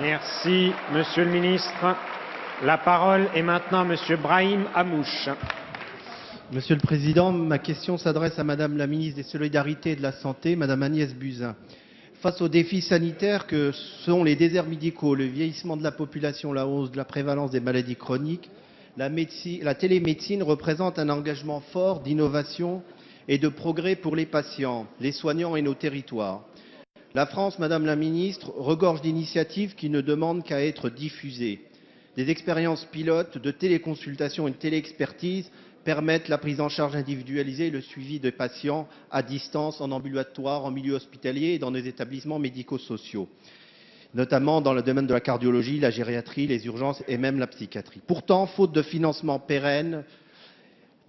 Merci, Monsieur le Ministre. La parole est maintenant à Monsieur Brahim Hamouche. Monsieur le Président, ma question s'adresse à Madame la Ministre des Solidarités et de la Santé, Madame Agnès Buzyn. Face aux défis sanitaires que sont les déserts médicaux, le vieillissement de la population, la hausse de la prévalence des maladies chroniques, la télémédecine représente un engagement fort d'innovation et de progrès pour les patients, les soignants et nos territoires. La France, Madame la Ministre, regorge d'initiatives qui ne demandent qu'à être diffusées. Des expériences pilotes de téléconsultation et de téléexpertise permettent la prise en charge individualisée et le suivi des patients à distance, en ambulatoire, en milieu hospitalier et dans des établissements médico-sociaux, notamment dans le domaine de la cardiologie, la gériatrie, les urgences et même la psychiatrie. Pourtant, faute de financement pérenne,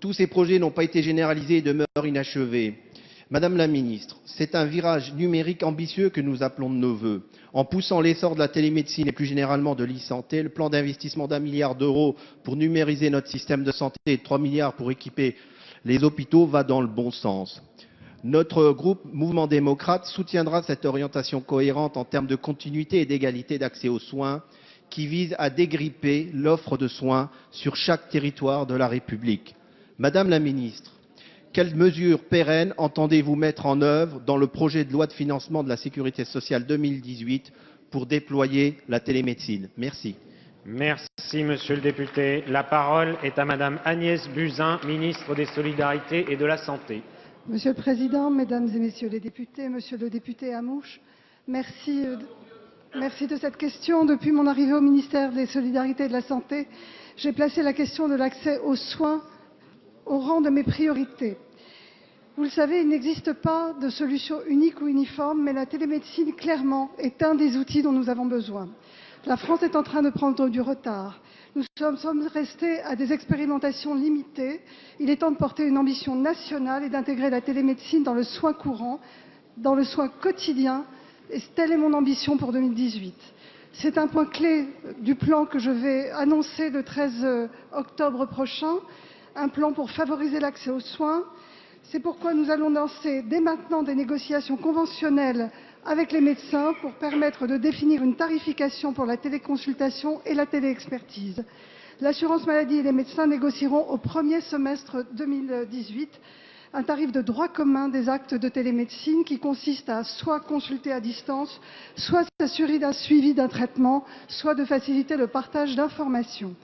tous ces projets n'ont pas été généralisés et demeurent inachevés. Madame la Ministre, c'est un virage numérique ambitieux que nous appelons de nos vœux. En poussant l'essor de la télémédecine et plus généralement de l'e-santé, le plan d'investissement d'1 milliard d'euros pour numériser notre système de santé et de 3 milliards pour équiper les hôpitaux va dans le bon sens. Notre groupe Mouvement démocrate soutiendra cette orientation cohérente en termes de continuité et d'égalité d'accès aux soins qui vise à dégripper l'offre de soins sur chaque territoire de la République. Madame la Ministre, quelles mesures pérennes entendez-vous mettre en œuvre dans le projet de loi de financement de la Sécurité sociale 2018 pour déployer la télémédecine? Merci. Merci, Monsieur le député. La parole est à Madame Agnès Buzyn, ministre des Solidarités et de la Santé. Monsieur le Président, Mesdames et Messieurs les députés, Monsieur le député Hamouche, merci de cette question. Depuis mon arrivée au ministère des Solidarités et de la Santé, j'ai placé la question de l'accès aux soins au rang de mes priorités. Vous le savez, il n'existe pas de solution unique ou uniforme, mais la télémédecine, clairement, est un des outils dont nous avons besoin. La France est en train de prendre du retard. Nous sommes restés à des expérimentations limitées. Il est temps de porter une ambition nationale et d'intégrer la télémédecine dans le soin courant, dans le soin quotidien. Et telle est mon ambition pour 2018. C'est un point clé du plan que je vais annoncer le 13 octobre prochain, un plan pour favoriser l'accès aux soins. C'est pourquoi nous allons lancer dès maintenant des négociations conventionnelles avec les médecins pour permettre de définir une tarification pour la téléconsultation et la téléexpertise. L'assurance maladie et les médecins négocieront au premier semestre 2018 un tarif de droit commun des actes de télémédecine qui consiste à soit consulter à distance, soit s'assurer d'un suivi d'un traitement, soit de faciliter le partage d'informations.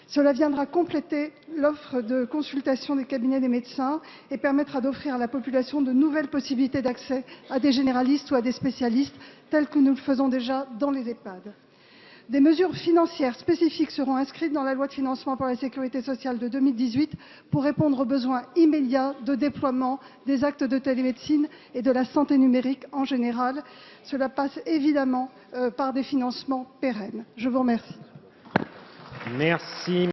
Cela viendra compléter l'offre de consultation des cabinets des médecins et permettra d'offrir à la population de nouvelles possibilités d'accès à des généralistes ou à des spécialistes, tels que nous le faisons déjà dans les EHPAD. Des mesures financières spécifiques seront inscrites dans la loi de financement pour la sécurité sociale de 2018 pour répondre aux besoins immédiats de déploiement des actes de télémédecine et de la santé numérique en général. Cela passe évidemment par des financements pérennes. Je vous remercie. Merci.